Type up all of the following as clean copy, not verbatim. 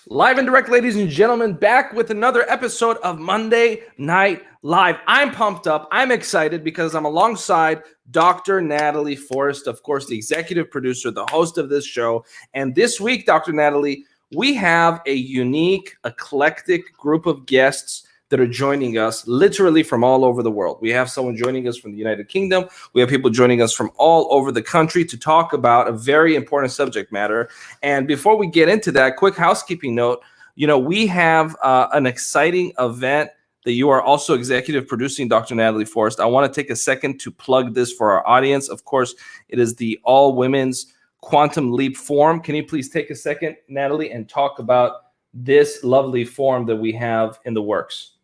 Live and direct, ladies and gentlemen, back with another episode of Monday Night Live. I'm pumped up. I'm excited because I'm alongside Dr. Natalie Forrest, of course, the executive producer, the host of this show. And this week, Dr. Natalie, we have a unique, eclectic group of guests that are joining us literally from all over the world. We have someone joining us from the United Kingdom. We have people joining us from all over the country to talk about a very important subject matter. And before we get into that, quick housekeeping note, we have an exciting event that you are also executive producing, Dr. Natalie Forrest. I want to take a second to plug this for our audience. Of course, it is the All Women's Quantum Leap Forum. Can you please take a second, Natalie, and talk about this lovely forum that we have in the works?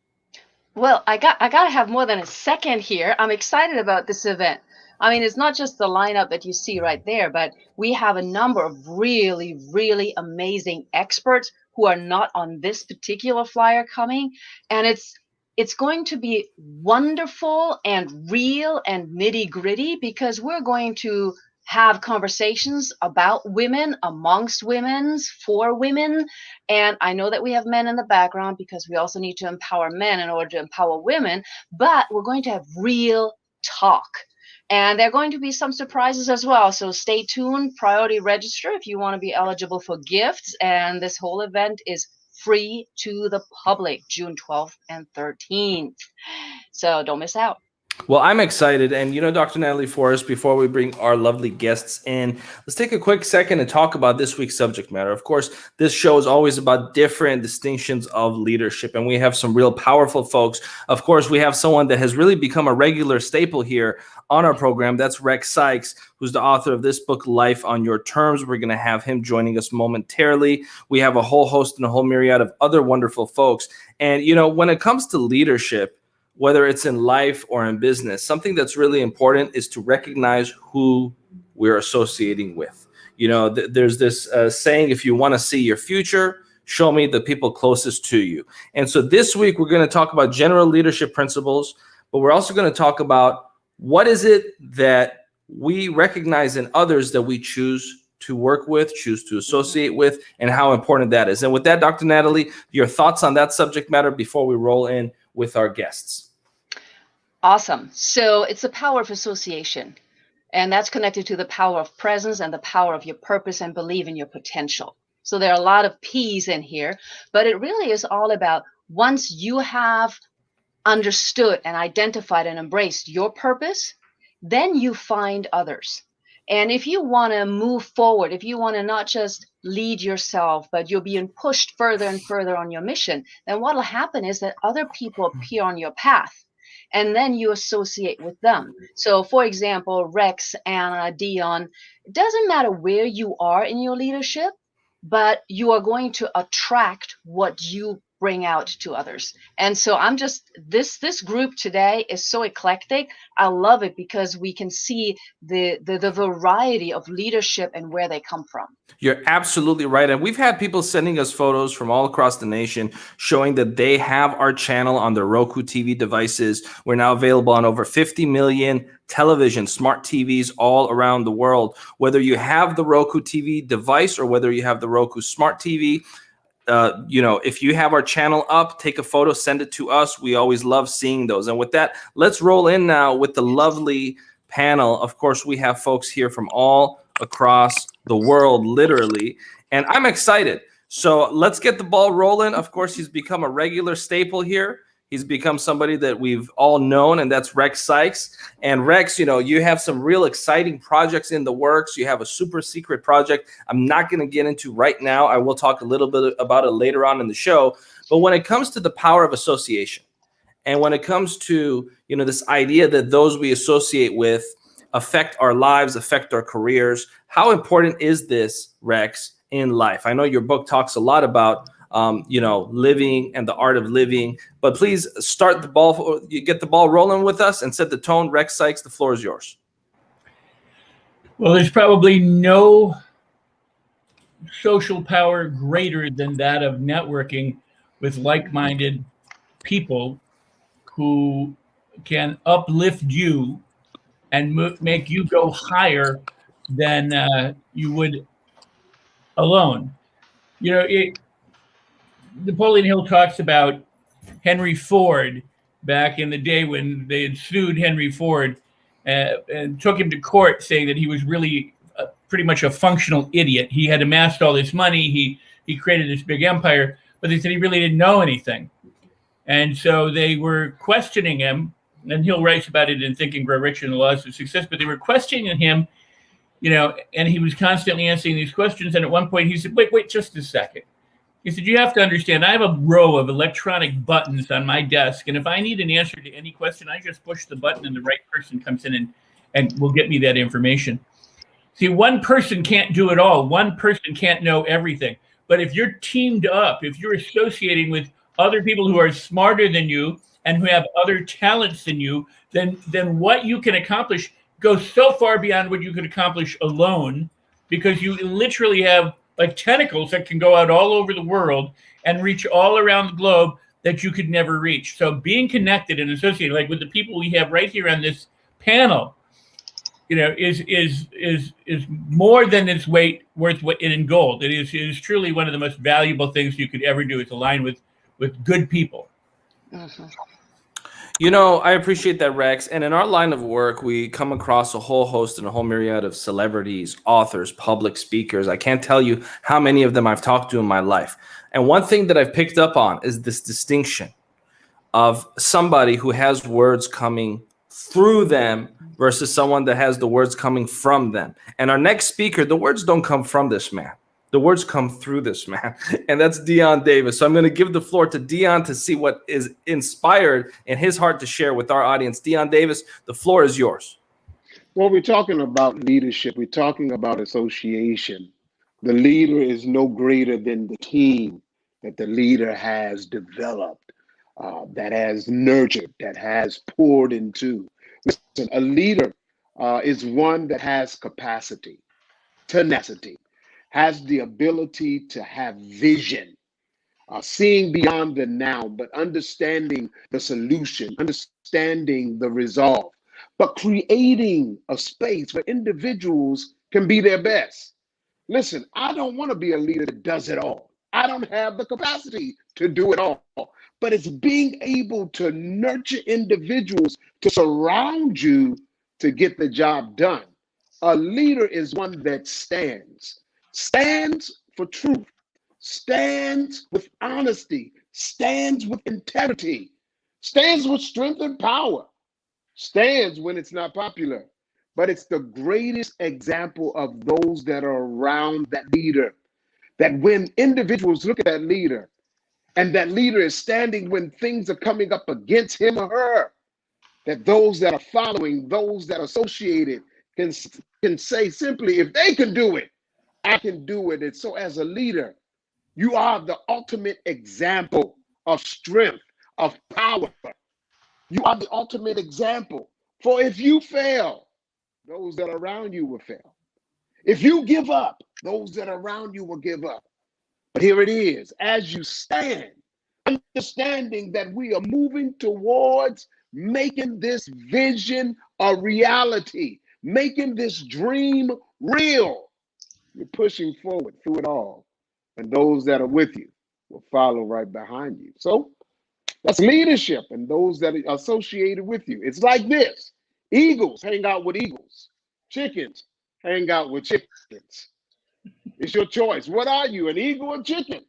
Well, I got to have more than a second here. I'm excited about this event. I mean, it's not just the lineup that you see right there, but we have a number of really, really amazing experts who are not on this particular flyer coming. And it's going to be wonderful and real and nitty-gritty because we're going to have conversations about women, amongst women, for women. And I know that we have men in the background because we also need to empower men in order to empower women, but we're going to have real talk. And there are going to be some surprises as well. So stay tuned, priority register if you want to be eligible for gifts. And this whole event is free to the public, June 12th and 13th. So don't miss out. Well, I'm excited. And, Dr. Natalie Forrest, before we bring our lovely guests in, let's take a quick second and talk about this week's subject matter. Of course, this show is always about different distinctions of leadership, and we have some real powerful folks. Of course, we have someone that has really become a regular staple here on our program. That's Rex Sikes, who's the author of this book, Life on Your Terms. We're going to have him joining us momentarily. We have a whole host and a whole myriad of other wonderful folks. And, when it comes to leadership, whether it's in life or in business, something that's really important is to recognize who we're associating with. There's this saying, if you want to see your future, show me the people closest to you. And so this week, we're going to talk about general leadership principles, but we're also going to talk about what is it that we recognize in others that we choose to work with, choose to associate with, and how important that is. And with that, Dr. Natalie, your thoughts on that subject matter before we roll in with our guests. Awesome. So it's the power of association, and that's connected to the power of presence and the power of your purpose and believe in your potential. So there are a lot of P's in here, but it really is all about once you have understood and identified and embraced your purpose, then you find others. And if you want to move forward, if you want to not just lead yourself, but you're being pushed further and further on your mission, then what will happen is that other people appear on your path, and then you associate with them. So, for example, Rex, Anna, Dion, it doesn't matter where you are in your leadership, but you are going to attract what you bring out to others. And so I'm just, this group today is so eclectic. I love it because we can see the variety of leadership and where they come from. You're absolutely right. And we've had people sending us photos from all across the nation showing that they have our channel on their Roku TV devices. We're now available on over 50 million television, smart TVs all around the world. Whether you have the Roku TV device or whether you have the Roku smart TV, if you have our channel up, take a photo, send it to us. We always love seeing those. And with that, let's roll in now with the lovely panel. Of course, we have folks here from all across the world, literally, and I'm excited. So let's get the ball rolling. Of course, he's become a regular staple here. He's become somebody that we've all known, and that's Rex Sikes. And Rex, you have some real exciting projects in the works. You have a super secret project I'm not going to get into right now. I will talk a little bit about it later on in the show. But when it comes to the power of association, and when it comes to, this idea that those we associate with affect our lives, affect our careers, how important is this, Rex, in life? I know your book talks a lot about living and the art of living. But please get the ball rolling with us and set the tone. Rex Sikes, the floor is yours. Well, there's probably no social power greater than that of networking with like-minded people who can uplift you and make you go higher than you would alone. Napoleon Hill talks about Henry Ford back in the day when they had sued Henry Ford and took him to court, saying that he was really pretty much a functional idiot. He had amassed all this money. He created this big empire, but they said he really didn't know anything. And so they were questioning him, and Hill writes about it in Think and Grow Rich and the Laws of Success, but they were questioning him, and he was constantly answering these questions. And at one point he said, wait, just a second. He said, you have to understand, I have a row of electronic buttons on my desk, and if I need an answer to any question, I just push the button and the right person comes in and will get me that information. See, one person can't do it all. One person can't know everything. But if you're teamed up, if you're associating with other people who are smarter than you and who have other talents than you, then what you can accomplish goes so far beyond what you could accomplish alone, because you literally have like tentacles that can go out all over the world and reach all around the globe that you could never reach. So being connected and associated, like with the people we have right here on this panel, is more than its weight worth in gold. It is truly one of the most valuable things you could ever do, is align with good people. Mm-hmm. I appreciate that, Rex. And in our line of work, we come across a whole host and a whole myriad of celebrities, authors, public speakers. I can't tell you how many of them I've talked to in my life. And one thing that I've picked up on is this distinction of somebody who has words coming through them versus someone that has the words coming from them. And our next speaker, the words don't come from this man. The words come through this man, and that's Deon Davis. So I'm going to give the floor to Deon to see what is inspired in his heart to share with our audience. Deon Davis, the floor is yours. Well, we're talking about leadership. We're talking about association. The leader is no greater than the team that the leader has developed, that has nurtured, that has poured into. Listen, a leader is one that has capacity, tenacity, has the ability to have vision, seeing beyond the now, but understanding the solution, understanding the resolve, but creating a space where individuals can be their best. Listen, I don't want to be a leader that does it all. I don't have the capacity to do it all, but it's being able to nurture individuals to surround you to get the job done. A leader is one that stands for truth, stands with honesty, stands with integrity, stands with strength and power, stands when it's not popular. But it's the greatest example of those that are around that leader, that when individuals look at that leader and that leader is standing when things are coming up against him or her, that those that are following, those that are associated can say simply, if they can do it, I can do it. And so as a leader, you are the ultimate example of strength, of power. You are the ultimate example. For if you fail, those that are around you will fail. If you give up, those that are around you will give up. But here it is, as you stand, understanding that we are moving towards making this vision a reality, making this dream real. You're pushing forward through it all. And those that are with you will follow right behind you. So that's leadership, and those that are associated with you. It's like this. Eagles hang out with eagles. Chickens hang out with chickens. It's your choice. What are you, an eagle or chicken?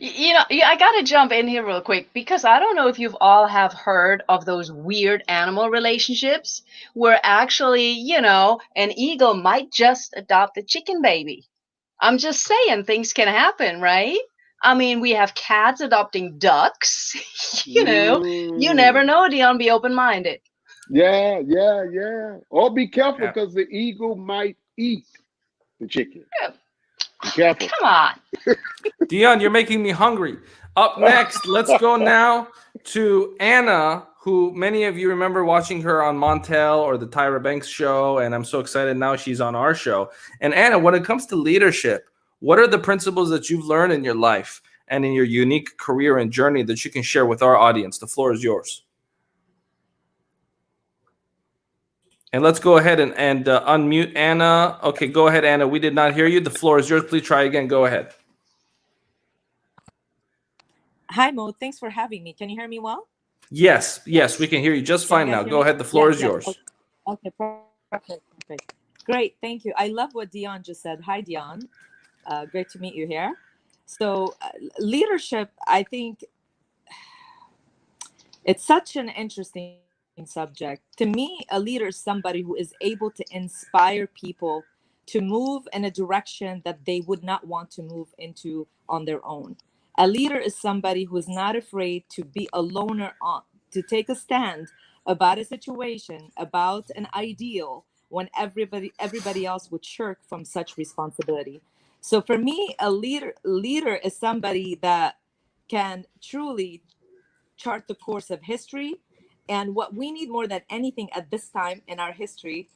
I got to jump in here real quick, because I don't know if you've all have heard of those weird animal relationships where actually, an eagle might just adopt a chicken baby. I'm just saying things can happen, right? I mean, we have cats adopting ducks. You never know, Deon. Be open-minded. Yeah. Or be careful, because the eagle might eat the chicken. Yeah. Be careful. Come on. Deon, you're making me hungry. Up next, let's go now to Anna, who many of you remember watching her on Montel or the Tyra Banks show, and I'm so excited now she's on our show. And Anna, when it comes to leadership, what are the principles that you've learned in your life and in your unique career and journey that you can share with our audience? The floor is yours. And let's go ahead and unmute Anna. Okay, go ahead, Anna. We did not hear you. The floor is yours. Please try again. Go ahead. Hi, Mo. Thanks for having me. Can you hear me well? Yes, we can hear you just Can you fine now. guys hear Go me? ahead. The floor is Yeah. yours. Okay, perfect. Great, thank you. I love what Dion just said. Hi, Dion. Great to meet you here. So, leadership, I think it's such an interesting subject. To me, a leader is somebody who is able to inspire people to move in a direction that they would not want to move into on their own. A leader is somebody who is not afraid to be a loner on to take a stand about a situation, about an ideal when everybody else would shirk from such responsibility. So for me, a leader is somebody that can truly chart the course of history. And what we need more than anything at this time in our history,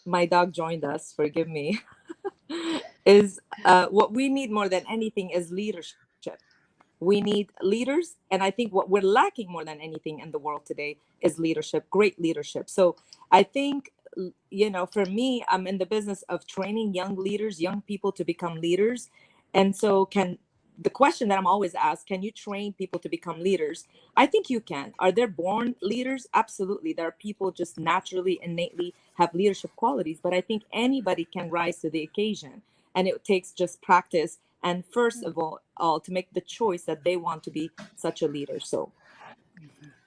my dog joined us, forgive me, is what we need more than anything is leadership. We need leaders. And I think what we're lacking more than anything in the world today is leadership, great leadership. So I think, for me, I'm in the business of training young leaders, young people to become leaders. And so the question that I'm always asked, can you train people to become leaders? I think you can. Are there born leaders? Absolutely. There are people just naturally, innately have leadership qualities, but I think anybody can rise to the occasion. And it takes just practice. And first of all, to make the choice that they want to be such a leader. So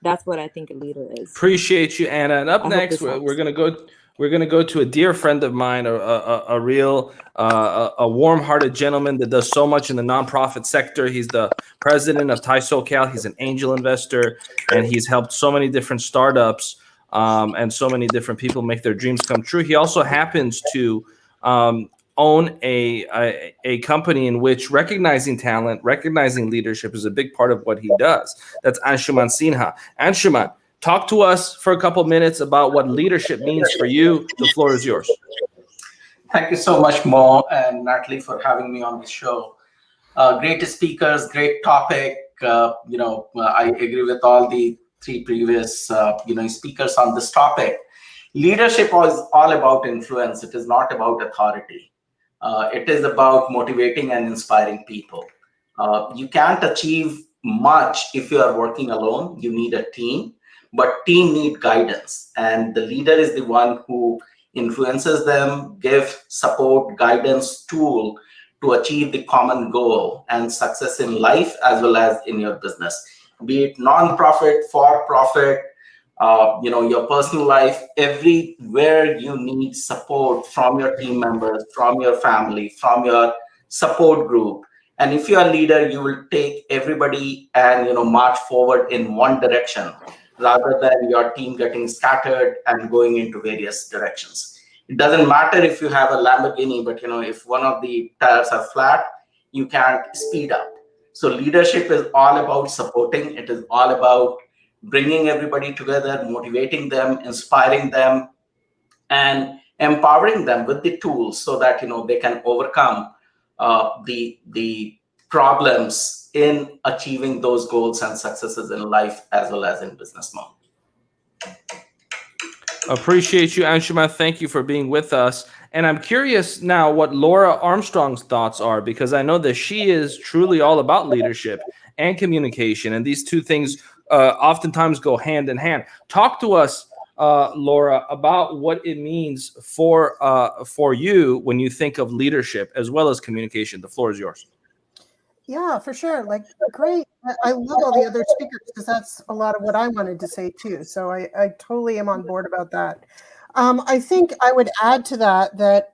that's what I think a leader is. Appreciate you, Anna. And up I hope next, this helps. we're gonna go. We're gonna go to a dear friend of mine, a real, a warm-hearted gentleman that does so much in the nonprofit sector. He's the president of Thai SoCal. He's an angel investor, and he's helped so many different startups and so many different people make their dreams come true. He also happens to own a company in which recognizing talent, recognizing leadership is a big part of what he does. That's Anshuman Sinha. Anshuman, talk to us for a couple minutes about what leadership means for you. The floor is yours. Thank you so much, Mo and Natalie, for having me on the show. Great speakers, great topic. I agree with all the three previous, speakers on this topic. Leadership is all about influence. It is not about authority. It is about motivating and inspiring people. You can't achieve much if you are working alone. You need a team, but team need guidance. And the leader is the one who influences them, give support, guidance, tool to achieve the common goal and success in life as well as in your business. Be it non-profit, for-profit, your personal life, everywhere you need support from your team members, from your family, from your support group. And if you're a leader, you will take everybody and march forward in one direction rather than your team getting scattered and going into various directions. It doesn't matter if you have a Lamborghini, but if one of the tires are flat, you can't speed up. So leadership is all about supporting. It is all about bringing everybody together, motivating them, inspiring them, and empowering them with the tools so that they can overcome the problems in achieving those goals and successes in life as well as in business mode. Appreciate you, Anshuma. Thank you for being with us. And I'm curious now what Laura Armstrong's thoughts are, because I know that she is truly all about leadership and communication. And these two things oftentimes go hand in hand. Talk to us, Laura, about what it means for you when you think of leadership as well as communication. The floor is yours. Yeah, for sure. Like, great. I love all the other speakers because that's a lot of what I wanted to say too. So I totally am on board about that. I think I would add to that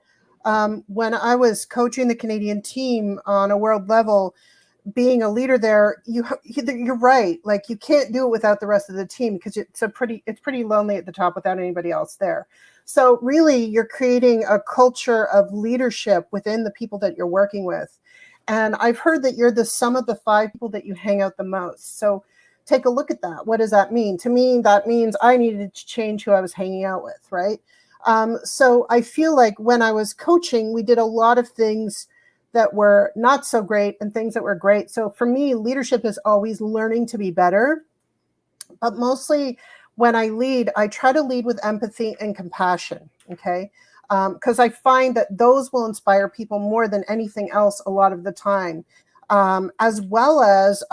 when I was coaching the Canadian team on a world level, being a leader there, you're right. Like, you can't do it without the rest of the team because it's pretty lonely at the top without anybody else there. So really, you're creating a culture of leadership within the people that you're working with. And I've heard that you're the sum of the 5 people that you hang out the most. So take a look at that. What does that mean? To me, that means I needed to change who I was hanging out with, right? So I feel like when I was coaching, we did a lot of things that were not so great and things that were great. So for me, leadership is always learning to be better. But mostly when I lead, I try to lead with empathy and compassion. Okay. Because I find that those will inspire people more than anything else a lot of the time, as well as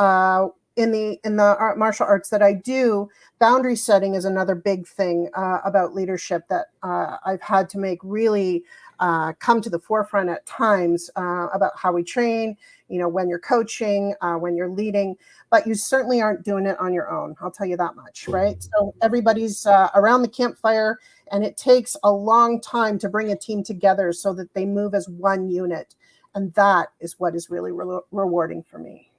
in the martial arts that I do. Boundary setting is another big thing about leadership that I've had to make really come to the forefront at times about how we train. When you're coaching, when you're leading, but you certainly aren't doing it on your own. I'll tell you that much, right? So everybody's around the campfire. And it takes a long time to bring a team together so that they move as one unit. And that is what is really rewarding for me.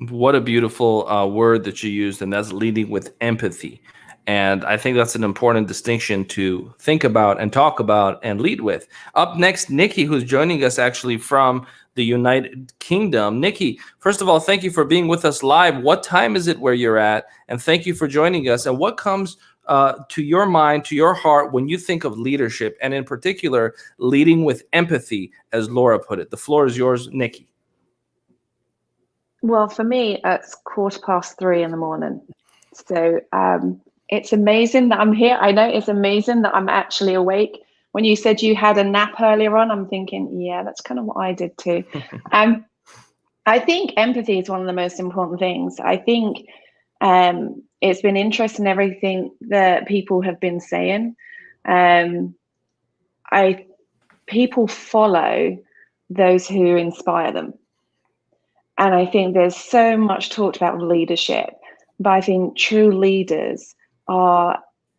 What a beautiful word that you used, and that's leading with empathy. And I think that's an important distinction to think about and talk about and lead with. Up next, Nikki, who's joining us actually from the United Kingdom. Nikki, first of all, thank you for being with us live. What time is it where you're at? And thank you for joining us. And what comes to your mind, to your heart, when you think of leadership, and in particular, leading with empathy, as Laura put it? The floor is yours, Nikki. Well, for me, it's 3:15 in the morning. So it's amazing that I'm here. I know it's amazing that I'm actually awake. When you said you had a nap earlier on, I'm thinking, yeah, that's kind of what I did too. I think empathy is one of the most important things. I think it's been interesting, everything that people have been saying. People follow those who inspire them. And I think there's so much talked about leadership, but I think true leaders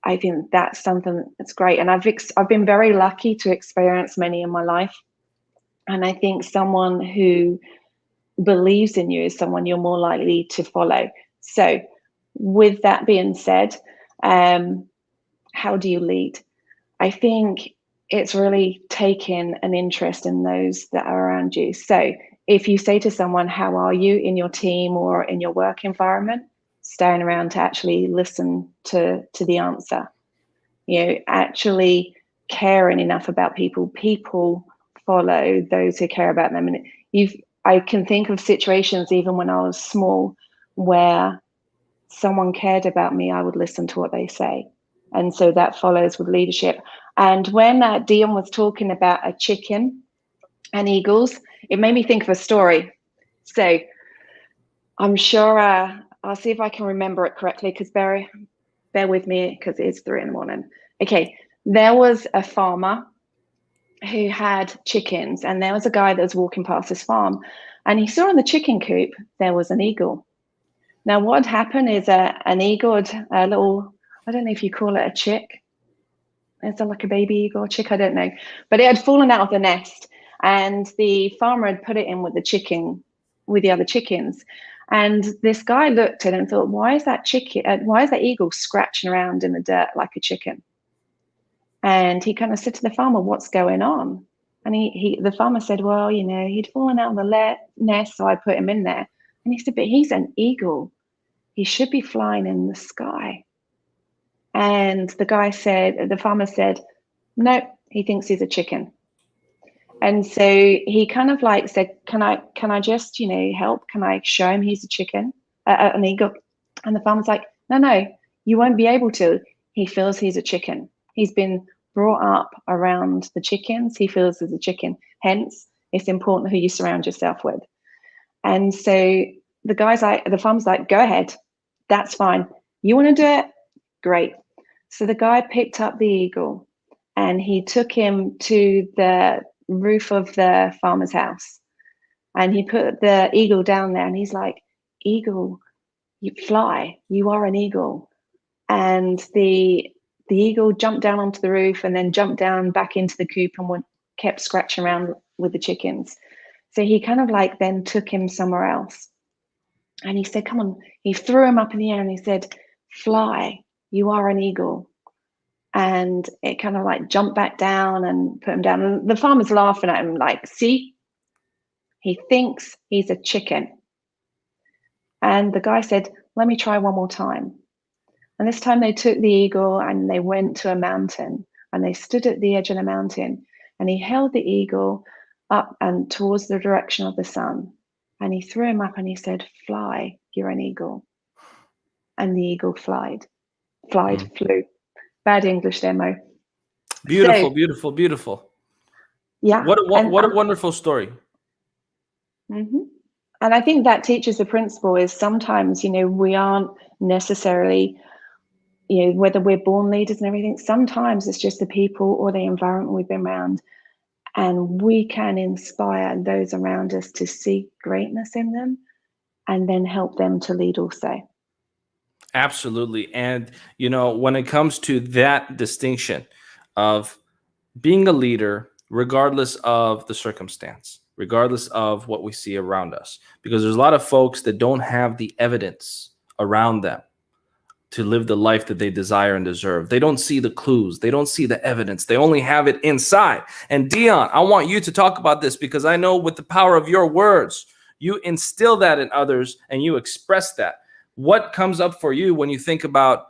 I think that's something that's great. And I've been very lucky to experience many in my life. And I think someone who believes in you is someone you're more likely to follow. So with that being said, how do you lead? I think it's really taking an interest in those that are around you. So if you say to someone, how are you in your team or in your work environment, staying around to actually listen to the answer, actually caring enough about people. People follow those who care about them. And I can think of situations, even when I was small, where someone cared about me, I would listen to what they say. And so that follows with leadership. And when Dion was talking about a chicken and eagles, it made me think of a story. So I'm sure I'll see if I can remember it correctly, because bear with me, because it is 3 a.m. Okay, there was a farmer who had chickens, and there was a guy that was walking past his farm, and he saw in the chicken coop there was an eagle. Now, what had happened is an eagle had a little, I don't know if you call it a chick. Is it like a baby eagle or chick? I don't know. But it had fallen out of the nest, and the farmer had put it in with the other chickens. And this guy looked at it and thought, why is that eagle scratching around in the dirt like a chicken? And he kind of said to the farmer, what's going on? And the farmer said, well, he'd fallen out of the nest, so I put him in there. And he said, but he's an eagle. He should be flying in the sky. And the farmer said, no, he thinks he's a chicken. And so he kind of said, can I just, help? Can I show him he's a chicken, an eagle? And the farmer's like, no, you won't be able to. He feels he's a chicken. He's been brought up around the chickens. He feels he's a chicken. Hence, it's important who you surround yourself with. And so the farmer's like, go ahead. That's fine. You want to do it? Great. So the guy picked up the eagle and he took him to the roof of the farmer's house, and he put the eagle down there, and he's like, eagle, you fly, you are an eagle. And the eagle jumped down onto the roof and then jumped down back into the coop and kept scratching around with the chickens. So he kind of then took him somewhere else, and he said, come on. He threw him up in the air and he said, fly, you are an eagle. And it kind of jumped back down and put him down. And the farmer's laughing at him see, he thinks he's a chicken. And the guy said, let me try one more time. And this time they took the eagle and they went to a mountain, and they stood at the edge of the mountain, and he held the eagle up and towards the direction of the sun. And he threw him up and he said, fly, you're an eagle. And the eagle flied. flew. Bad English demo. Beautiful, So, beautiful, beautiful. yeah. What a wonderful story. Mm-hmm. And I think that teaches the principle is sometimes, we aren't necessarily, whether we're born leaders and everything, sometimes it's just the people or the environment we've been around. And we can inspire those around us to see greatness in them and then help them to lead also. Absolutely. And, when it comes to that distinction of being a leader, regardless of the circumstance, regardless of what we see around us, because there's a lot of folks that don't have the evidence around them to live the life that they desire and deserve. They don't see the clues. They don't see the evidence. They only have it inside. And Dion, I want you to talk about this because I know with the power of your words, you instill that in others and you express that. What comes up for you when you think about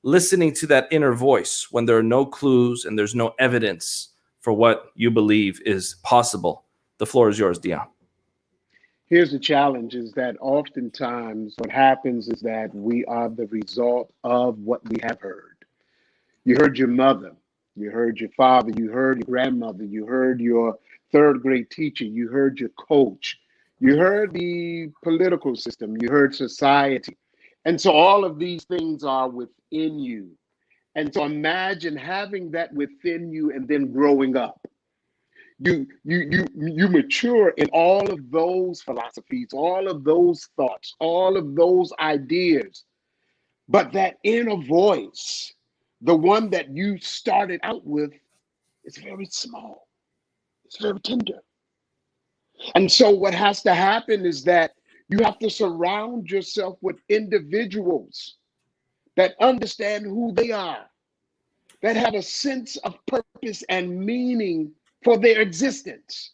listening to that inner voice when there are no clues and there's no evidence for what you believe is possible? The floor is yours, Dion. Here's the challenge is that oftentimes what happens is that we are the result of what we have heard. You heard your mother, you heard your father, you heard your grandmother, you heard your third grade teacher, you heard your coach, you heard the political system, you heard society. And so all of these things are within you. And so imagine having that within you and then growing up. You mature in all of those philosophies, all of those thoughts, all of those ideas. But that inner voice, the one that you started out with, is very small. It's very tender. And so what has to happen is that you have to surround yourself with individuals that understand who they are, that have a sense of purpose and meaning for their existence,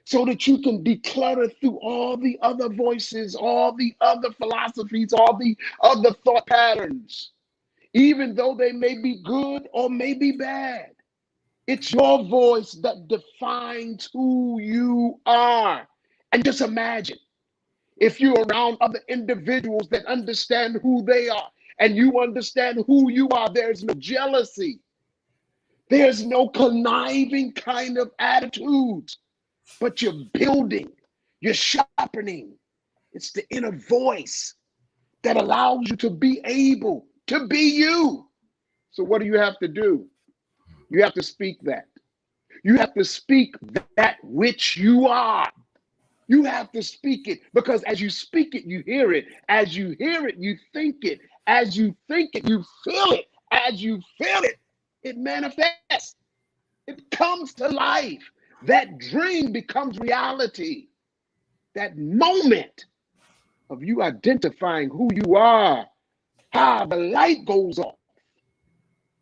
so that you can declutter through all the other voices, all the other philosophies, all the other thought patterns, even though they may be good or may be bad. It's your voice that defines who you are. And just imagine if you're around other individuals that understand who they are and you understand who you are, there's no jealousy. There's no conniving kind of attitudes, but you're building, you're sharpening. It's the inner voice that allows you to be able to be you. So what do you have to do? You have to speak that. You have to speak that which you are. You have to speak it, because as you speak it, you hear it. As you hear it, you think it. As you think it, you feel it. As you feel it, it manifests. It comes to life. That dream becomes reality. That moment of you identifying who you are, the light goes off.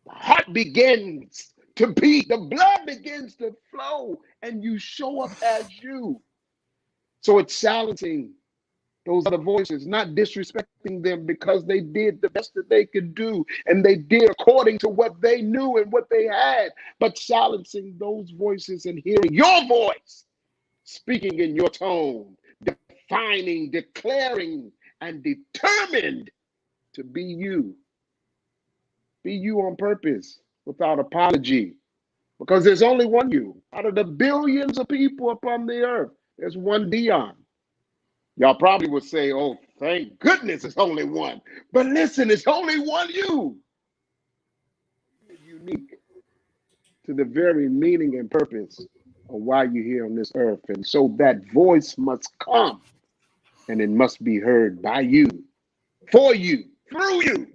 The heart begins to beat. The blood begins to flow, and you show up as you. So it's silencing those other voices, not disrespecting them, because they did the best that they could do and they did according to what they knew and what they had, but silencing those voices and hearing your voice, speaking in your tone, defining, declaring, and determined to be you. Be you on purpose, without apology, because there's only one you. Out of the billions of people upon the earth, there's one Dion. Y'all probably would say, oh, thank goodness it's only one. But listen, it's only one you. You're unique to the very meaning and purpose of why you're here on this earth. And so that voice must come, and it must be heard by you, for you, through you,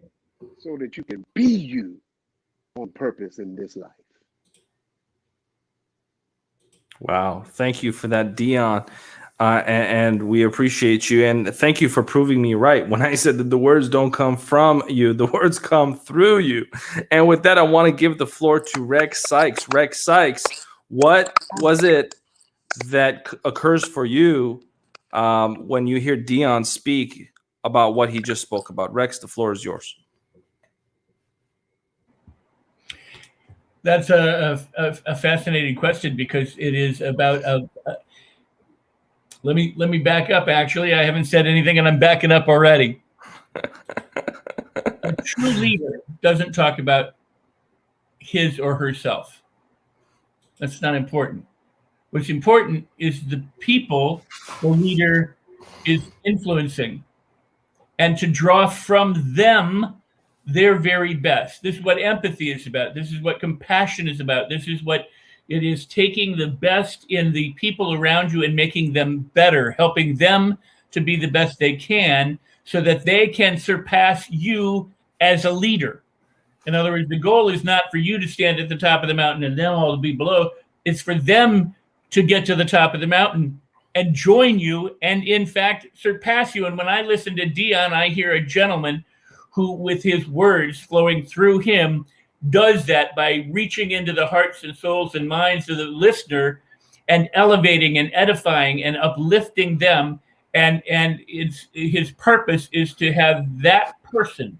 so that you can be you on purpose in this life. Wow. Thank you for that, Dion. And we appreciate you. And thank you for proving me right. When I said that the words don't come from you, the words come through you. And with that, I want to give the floor to Rex Sykes. Rex Sykes, what was it that occurs for you when you hear Dion speak about what he just spoke about? Rex, the floor is yours. That's a fascinating question, because it is about let me back up. Actually, I haven't said anything and I'm backing up already. true leader doesn't talk about his or herself. That's not important. What's important is the people the leader is influencing, and to draw from them their very best. This is what empathy is about. This is what compassion is about. This is what it is, taking the best in the people around you and making them better, helping them to be the best they can so that they can surpass you as a leader. In other words, the goal is not for you to stand at the top of the mountain and them all to be below. It's for them to get to the top of the mountain and join you and, in fact, surpass you. And when I listen to Dion, I hear a gentleman who, with his words flowing through him, does that by reaching into the hearts and souls and minds of the listener and elevating and edifying and uplifting them. And his purpose is to have that person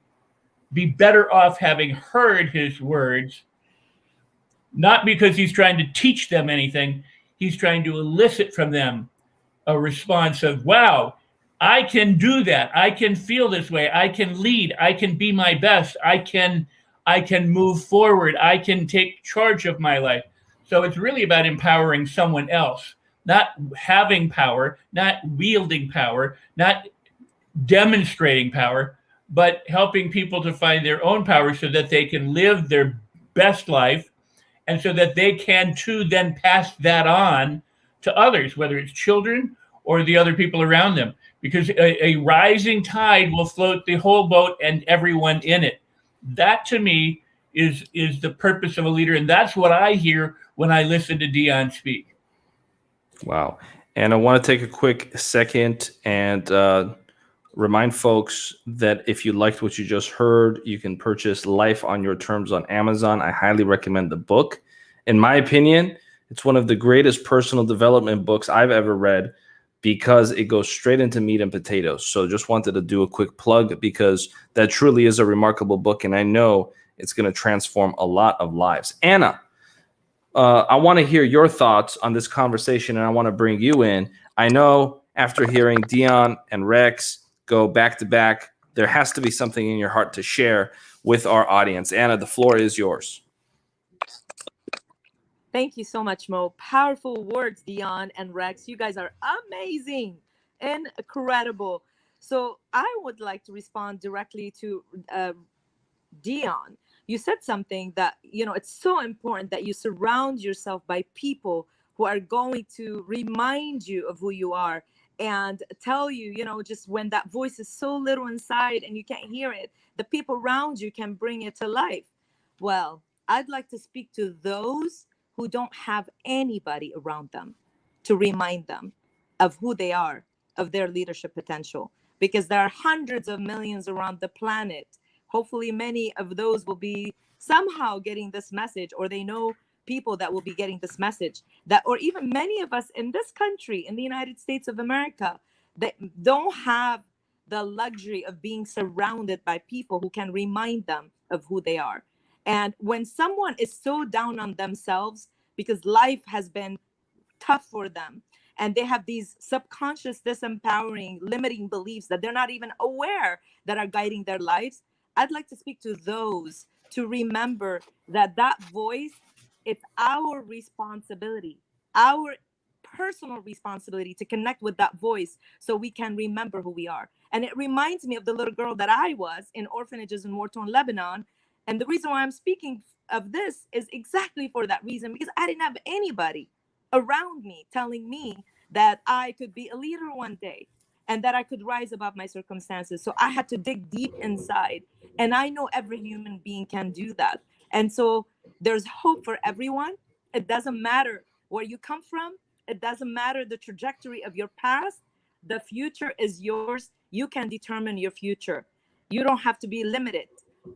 be better off having heard his words, not because he's trying to teach them anything. He's trying to elicit from them a response of, wow, I can do that. I can feel this way. I can lead. I can be my best. I can move forward. I can take charge of my life. So it's really about empowering someone else, not having power, not wielding power, not demonstrating power, but helping people to find their own power so that they can live their best life, and so that they can too then pass that on to others, whether it's children or the other people around them, because a rising tide will float the whole boat and everyone in it. That to me is the purpose of a leader, and that's what I hear when I listen to Dion speak. Wow. And I want to take a quick second and remind folks that if you liked what you just heard, you can purchase Life on Your Terms on Amazon. I highly recommend the book. In my opinion, it's one of the greatest personal development books I've ever read because it goes straight into meat and potatoes. So just wanted to do a quick plug because that truly is a remarkable book, and I know it's going to transform a lot of lives. Anna, I want to hear your thoughts on this conversation, and I want to bring you in. I know after hearing Dion and Rex go back to back, there has to be something in your heart to share with our audience. Anna, the floor is yours. Thank you so much, Mo. Powerful words, Dion and Rex. You guys are amazing, incredible. So I would like to respond directly to Dion. You said something that, it's so important that you surround yourself by people who are going to remind you of who you are and tell you, just when that voice is so little inside and you can't hear it, the people around you can bring it to life. Well, I'd like to speak to those who don't have anybody around them to remind them of who they are, of their leadership potential, because there are hundreds of millions around the planet. Hopefully many of those will be somehow getting this message, or they know people that will be getting this message, or even many of us in this country, in the United States of America, that don't have the luxury of being surrounded by people who can remind them of who they are. And when someone is so down on themselves because life has been tough for them, and they have these subconscious, disempowering, limiting beliefs that they're not even aware that are guiding their lives, I'd like to speak to those to remember that voice, it's our responsibility, our personal responsibility to connect with that voice so we can remember who we are. And it reminds me of the little girl that I was in orphanages in war-torn Lebanon. And the reason why I'm speaking of this is exactly for that reason, because I didn't have anybody around me telling me that I could be a leader one day and that I could rise above my circumstances. So I had to dig deep inside. And I know every human being can do that. And so there's hope for everyone. It doesn't matter where you come from. It doesn't matter the trajectory of your past. The future is yours. You can determine your future. You don't have to be limited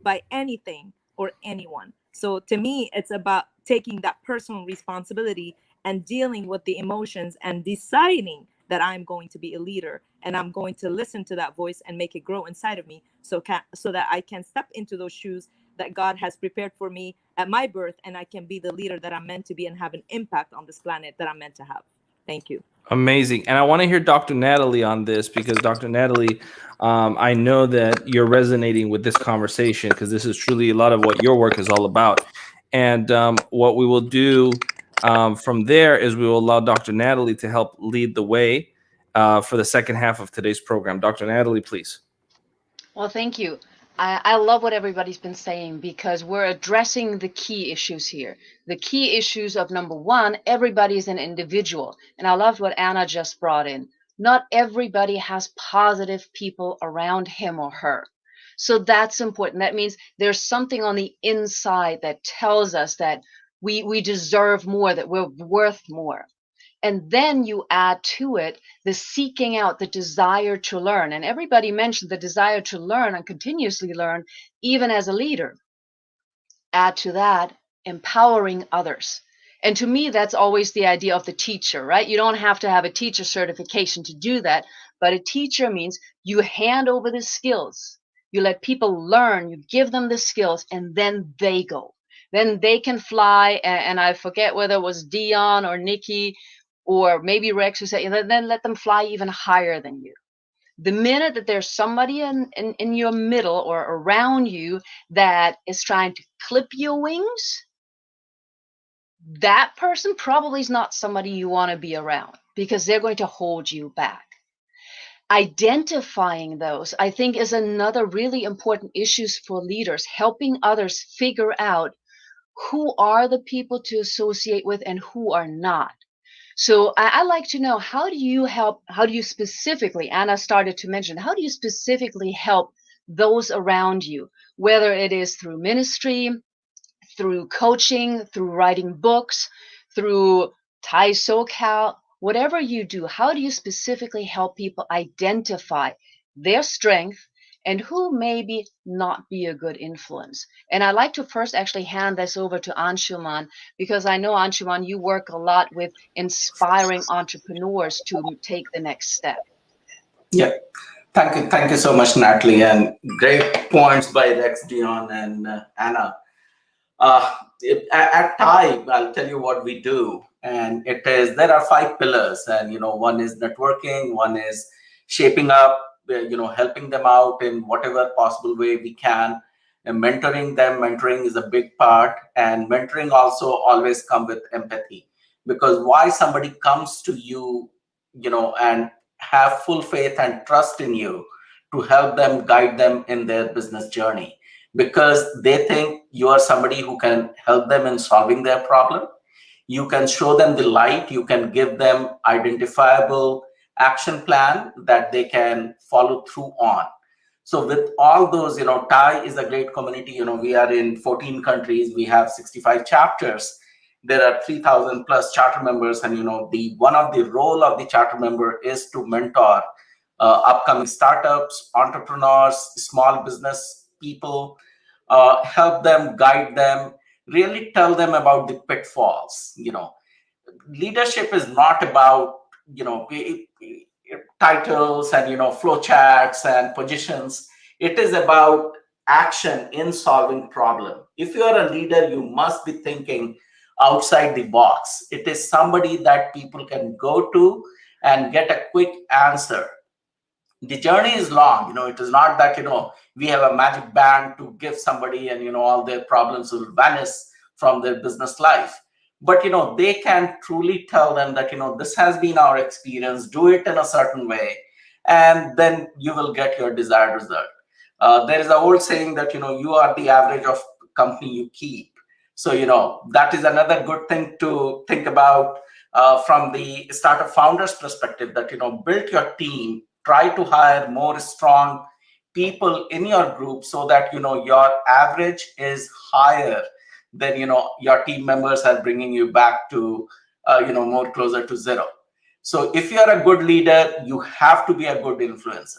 by anything or anyone. So to me, it's about taking that personal responsibility and dealing with the emotions and deciding that I'm going to be a leader and I'm going to listen to that voice and make it grow inside of me so that I can step into those shoes that God has prepared for me at my birth, and I can be the leader that I'm meant to be and have an impact on this planet that I'm meant to have. Thank you. Amazing. And I want to hear Dr. Natalie on this because Dr. Natalie, I know that you're resonating with this conversation because this is truly a lot of what your work is all about. And what we will do from there is we will allow Dr. Natalie to help lead the way for the second half of today's program. Dr. Natalie, please. Well, thank you. I love what everybody's been saying because we're addressing the key issues here. The key issues of number one, everybody is an individual. And I loved what Anna just brought in. Not everybody has positive people around him or her. So that's important. That means there's something on the inside that tells us that we deserve more, that we're worth more. And then you add to it the seeking out, the desire to learn. And everybody mentioned the desire to learn and continuously learn, even as a leader. Add to that, empowering others. And to me, that's always the idea of the teacher, right? You don't have to have a teacher certification to do that. But a teacher means you hand over the skills. You let people learn, you give them the skills, and then they go. Then they can fly. And I forget whether it was Dion or Nikki or maybe Rex who said, then let them fly even higher than you. The minute that there's somebody in your middle or around you that is trying to clip your wings, that person probably is not somebody you want to be around because they're going to hold you back. Identifying those, I think, is another really important issue for leaders, helping others figure out who are the people to associate with and who are not. So I like to know, how do you specifically, Anna started to mention, how do you specifically help those around you, whether it is through ministry, through coaching, through writing books, through Thai SoCal, whatever you do, how do you specifically help people identify their strength and who maybe not be a good influence? And I'd like to first actually hand this over to Anshuman, because I know, Anshuman, you work a lot with inspiring entrepreneurs to take the next step. Yeah. Thank you so much, Natalie, and great points by Rex, Dion, and Anna. At Thai, I'll tell you what we do, and there are 5 pillars, and one is networking, one is shaping up, helping them out in whatever possible way we can, and mentoring them. Mentoring is a big part, and mentoring also always come with empathy, because why somebody comes to you, and have full faith and trust in you to help them, guide them in their business journey, because they think you are somebody who can help them in solving their problem. You can show them the light. You can give them identifiable action plan that they can follow through on. So with all those, Thai is a great community. We are in 14 countries. We have 65 chapters. There are 3,000 plus charter members. And, one of the role of the charter member is to mentor upcoming startups, entrepreneurs, small business people, help them, guide them, really tell them about the pitfalls. Leadership is not about titles and flow charts and positions. It is about action in solving problem. If you are a leader, you must be thinking outside the box. It is somebody that people can go to and get a quick answer. The journey is long. It is not that we have a magic band to give somebody and all their problems will vanish from their business life. But they can truly tell them that this has been our experience, do it in a certain way, and then you will get your desired result. There is an old saying that you are the average of company you keep. So that is another good thing to think about from the startup founders perspective, that build your team, try to hire more strong people in your group so that your average is higher than your team members are bringing you back to more closer to zero. So if you're a good leader, you have to be a good influencer.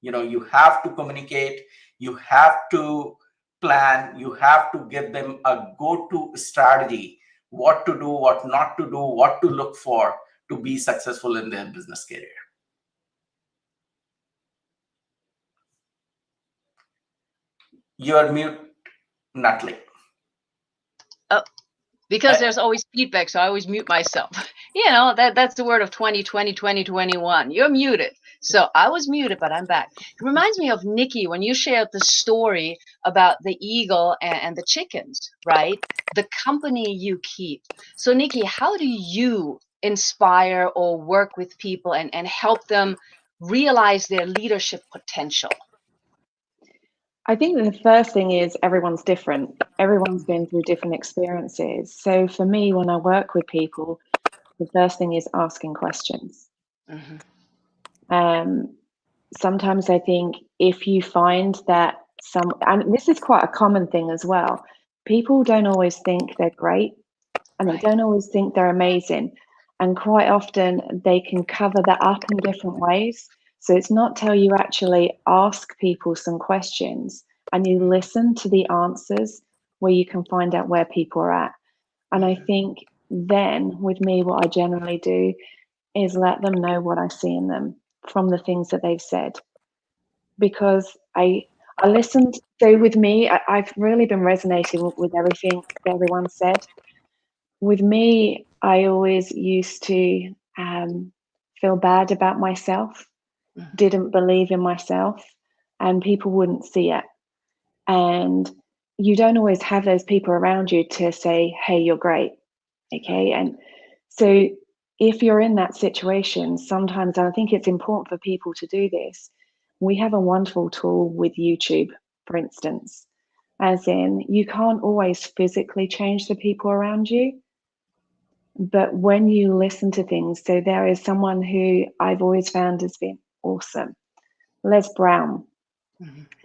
You have to communicate, you have to plan, you have to give them a go-to strategy, what to do, what not to do, what to look for to be successful in their business career. You are mute, Natalie. Oh, because there's always feedback, so I always mute myself. You know, that's the word of 2020, 2021. You're muted. So I was muted, but I'm back. It reminds me of Nikki when you shared the story about the eagle and the chickens, right? The company you keep. So, Nikki, how do you inspire or work with people and help them realize their leadership potential? I think the first thing is everyone's different. Everyone's been through different experiences. So for me, when I work with people, the first thing is asking questions. Mhm. Sometimes I think if you find that and this is quite a common thing as well, people don't always think they're great and they Right. don't always think they're amazing. And quite often they can cover that up in different ways. So it's not till you actually ask people some questions and you listen to the answers where you can find out where people are at. And I think then with me, what I generally do is let them know what I see in them from the things that they've said. Because I listened. So with me, I've really been resonating with everything that everyone said. With me, I always used to feel bad about myself, didn't believe in myself, and people wouldn't see it. And you don't always have those people around you to say, hey, you're great. Okay. And so if you're in that situation, sometimes I think it's important for people to do this. We have a wonderful tool with YouTube, for instance, as in you can't always physically change the people around you. But when you listen to things, so there is someone who I've always found has been awesome, Les Brown.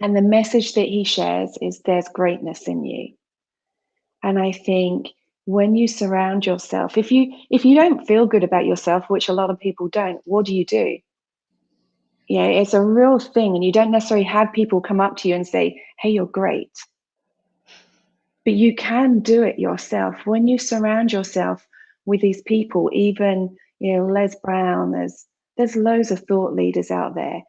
And the message that he shares is there's greatness in you. And I think when you surround yourself, if you don't feel good about yourself, which a lot of people don't, what do? Yeah, it's a real thing. And you don't necessarily have people come up to you and say, hey, you're great. But you can do it yourself. When you surround yourself with these people, even, Les Brown, there's loads of thought leaders out there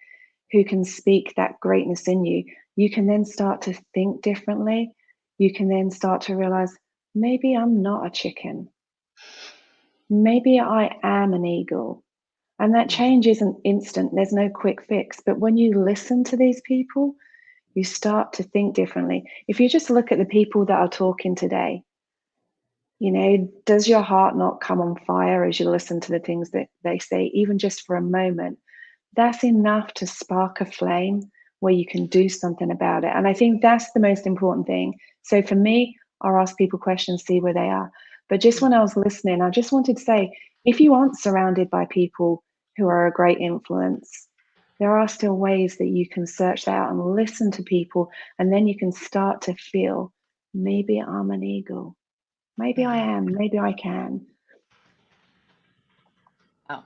who can speak that greatness in you. You can then start to think differently. You can then start to realize, maybe I'm not a chicken. Maybe I am an eagle. And that change isn't instant. There's no quick fix. But when you listen to these people, you start to think differently. If you just look at the people that are talking today, does your heart not come on fire as you listen to the things that they say, even just for a moment? That's enough to spark a flame where you can do something about it. And I think that's the most important thing. So for me, I'll ask people questions, see where they are. But just when I was listening, I just wanted to say, if you aren't surrounded by people who are a great influence, there are still ways that you can search that out and listen to people. And then you can start to feel, maybe I'm an eagle. Maybe I am. Maybe I can. Oh,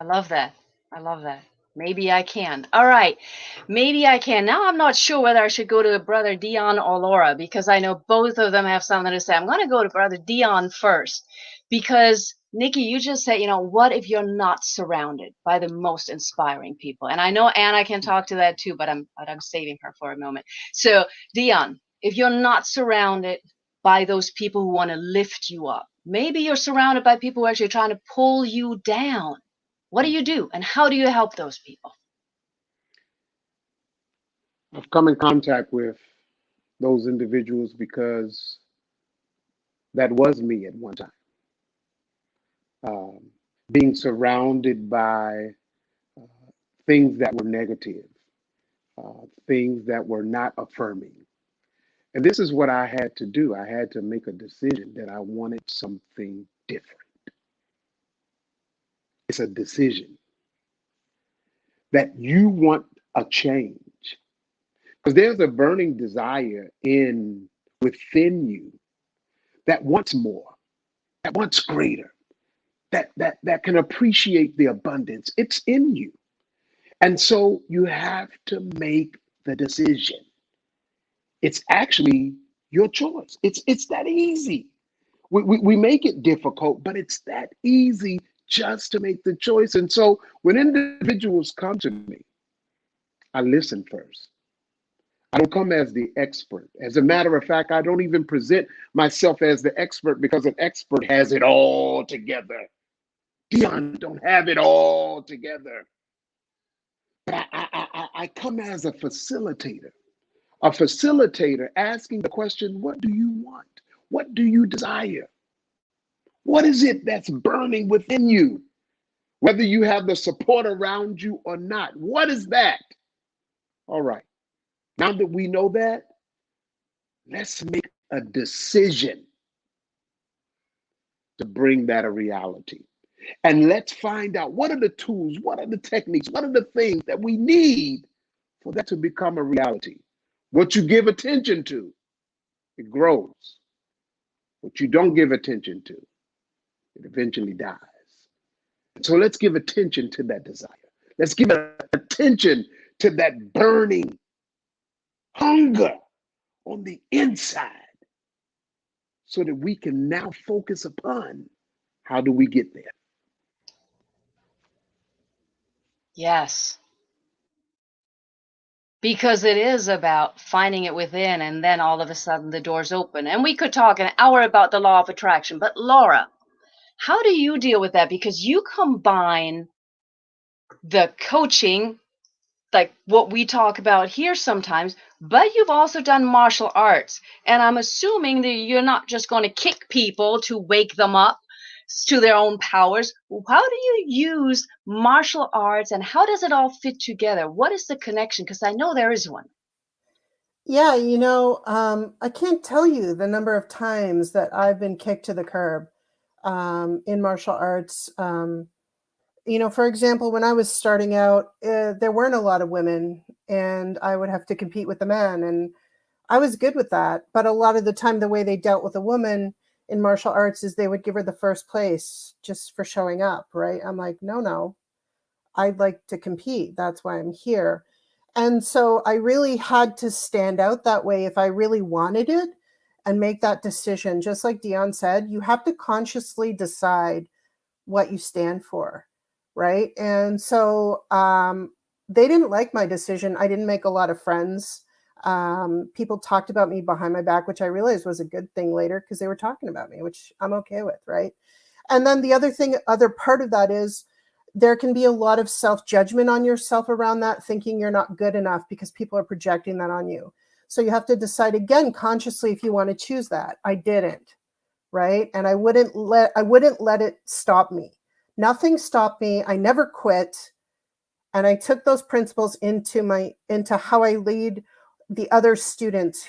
I love that. I love that. Maybe I can. All right. Maybe I can. Now I'm not sure whether I should go to Brother Dion or Laura because I know both of them have something to say. I'm going to go to Brother Dion first because, Nikki, you just said, what if you're not surrounded by the most inspiring people? And I know Anna can talk to that too, but I'm saving her for a moment. So, Dion, if you're not surrounded by those people who want to lift you up, maybe you're surrounded by people who are actually trying to pull you down. What do you do and how do you help those people? I've come in contact with those individuals because that was me at one time. Um, Being surrounded by things that were negative, things that were not affirming. And this is what I had to do. I had to make a decision that I wanted something different. It's a decision that you want a change because there's a burning desire within you that wants more, that wants greater, that can appreciate the abundance. It's in you. And so you have to make the decision. It's actually your choice. It's that easy. We make it difficult, but it's that easy just to make the choice. And so when individuals come to me, I listen first. I don't come as the expert. As a matter of fact, I don't even present myself as the expert because an expert has it all together. Dion don't have it all together. But I come as a facilitator asking the question, what do you want? What do you desire? What is it that's burning within you? Whether you have the support around you or not, what is that? All right, now that we know that, let's make a decision to bring that a reality. And let's find out what are the tools, what are the techniques, what are the things that we need for that to become a reality. What you give attention to, it grows. What you don't give attention to, it eventually dies. So let's give attention to that desire. Let's give attention to that burning hunger on the inside so that we can now focus upon how do we get there. Yes. Because it is about finding it within, and then all of a sudden the doors open. And we could talk an hour about the law of attraction. But Laura, how do you deal with that? Because you combine the coaching, like what we talk about here sometimes, but you've also done martial arts. And I'm assuming that you're not just going to kick people to wake them up to their own powers. How do you use martial arts, and how does it all fit together? What is the connection? Because I know there is one. Yeah, I can't tell you the number of times that I've been kicked to the curb in martial arts. For example, when I was starting out, there weren't a lot of women, and I would have to compete with the men, and I was good with that. But a lot of the time, the way they dealt with a woman in martial arts is they would give her the first place just for showing up, right? I'm like, no, I'd like to compete. That's why I'm here. And so I really had to stand out that way if I really wanted it and make that decision. Just like Dion said, you have to consciously decide what you stand for, right? And so they didn't like my decision. I didn't make a lot of friends. People talked about me behind my back, which I realized was a good thing later because they were talking about me, which I'm okay with, right? And then the other part of that is there can be a lot of self-judgment on yourself around that, thinking you're not good enough because people are projecting that on you. So you have to decide again consciously if you want to choose that. I didn't, right? And I wouldn't let it stop me. Nothing stopped me. I never quit. And I took those principles into how I lead the other students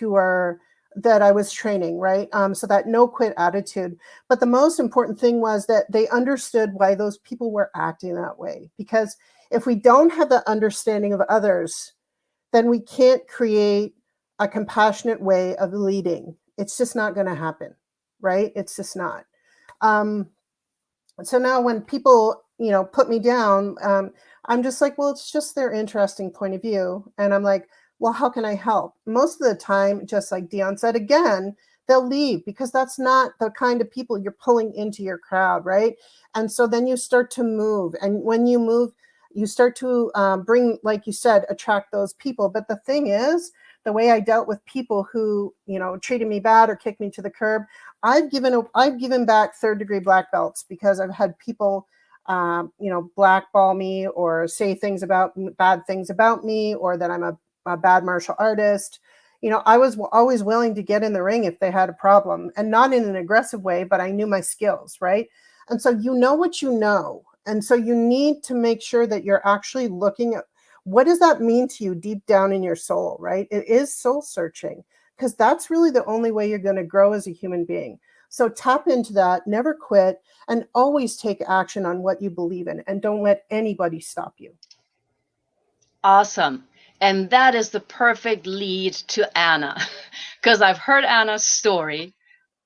that I was training, right? So that no quit attitude. But the most important thing was that they understood why those people were acting that way. Because if we don't have the understanding of others, then we can't create a compassionate way of leading. It's just not going to happen, right? It's just not. So now when people, put me down, I'm just like, well, it's just their interesting point of view. And I'm like, well, how can I help? Most of the time, just like Dion said, again, they'll leave because that's not the kind of people you're pulling into your crowd, right? And so then you start to move. And when you move, you start to bring, like you said, attract those people. But the thing is, the way I dealt with people who, treated me bad or kicked me to the curb, I've given back third-degree black belts because I've had people blackball me or say bad things about me, or that I'm a bad martial artist. I was always willing to get in the ring if they had a problem, and not in an aggressive way, but I knew my skills, right? And so you know what you know. And so you need to make sure that you're actually looking at what does that mean to you deep down in your soul, right? It is soul searching, because that's really the only way you're going to grow as a human being. So tap into that, never quit, and always take action on what you believe in, and don't let anybody stop you. Awesome. And that is the perfect lead to Anna, because I've heard Anna's story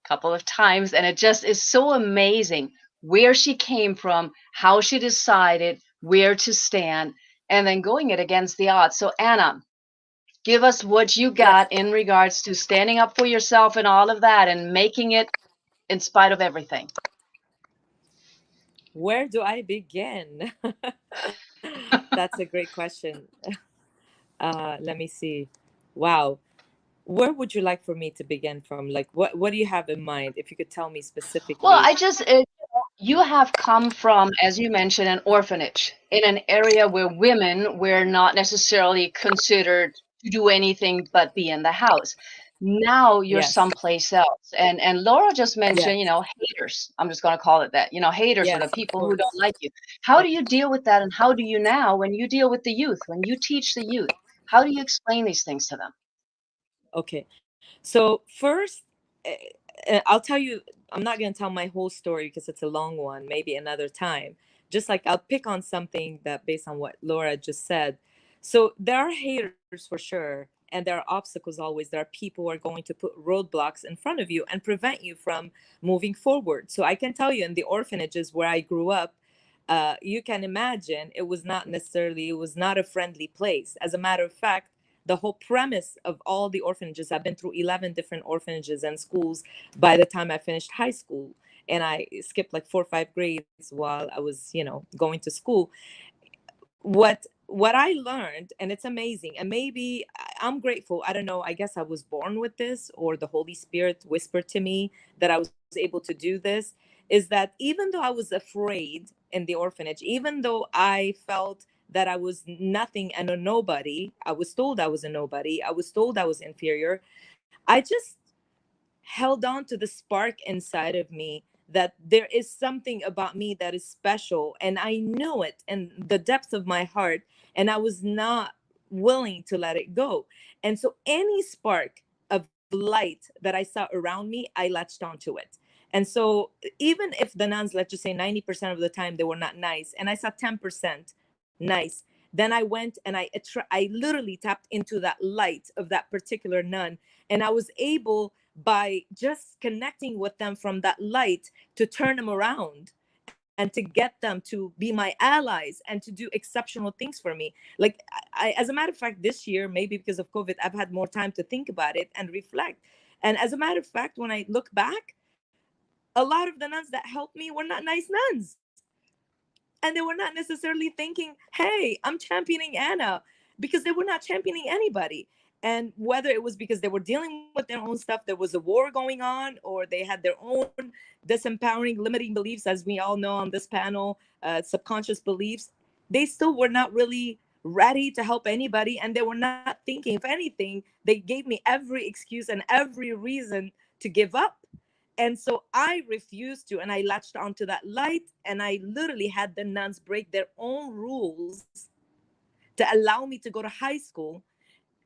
a couple of times, and it just is so amazing where she came from, how she decided where to stand, and then going it against the odds. So Anna, give us what you got in regards to standing up for yourself and all of that, and making it in spite of everything. Where do I begin? That's a great question. Let me see. Wow. Where would you like for me to begin from? Like, what do you have in mind? If you could tell me specifically. Well, you have come from, as you mentioned, an orphanage in an area where women were not necessarily considered to do anything but be in the house. Now you're Yes. someplace else. And Laura just Yes. mentioned, haters. I'm just going to call it that. Haters are the Yes, of people who don't course. like you. How Yes. do you deal with that? And how do you now, when you deal with the youth, when you teach the youth, how do you explain these things to them? Okay. So first, I'll tell you, I'm not going to tell my whole story because it's a long one, maybe another time. Just like I'll pick on something that based on what Laura just said. So there are haters for sure, and there are obstacles always. There are people who are going to put roadblocks in front of you and prevent you from moving forward. So I can tell you in the orphanages where I grew up, you can imagine it was not a friendly place. As a matter of fact, the whole premise of all the orphanages, I've been through 11 different orphanages and schools by the time I finished high school. And I skipped like 4 or 5 grades while I was, going to school. What I learned, and it's amazing, and maybe I'm grateful. I don't know, I guess I was born with this, or the Holy Spirit whispered to me that I was able to do this, is that even though I was afraid in the orphanage, even though I felt that I was nothing and a nobody, I was told I was a nobody, I was told I was inferior, I just held on to the spark inside of me that there is something about me that is special, and I know it in the depths of my heart, and I was not willing to let it go. And so any spark of light that I saw around me, I latched onto it. And so even if the nuns, let's just say 90% of the time they were not nice, and I saw 10% nice, then I went and I literally tapped into that light of that particular nun, and I was able, by just connecting with them from that light, to turn them around and to get them to be my allies and to do exceptional things for me. Like, as a matter of fact, this year, maybe because of COVID, I've had more time to think about it and reflect. And as a matter of fact, when I look back, a lot of the nuns that helped me were not nice nuns, and they were not necessarily thinking, hey, I'm championing Anna, because they were not championing anybody. And whether it was because they were dealing with their own stuff, there was a war going on, or they had their own disempowering limiting beliefs, as we all know on this panel, subconscious beliefs, they still were not really ready to help anybody, and they were not thinking. If anything, they gave me every excuse and every reason to give up. And so I refused to, and I latched onto that light, and I literally had the nuns break their own rules to allow me to go to high school,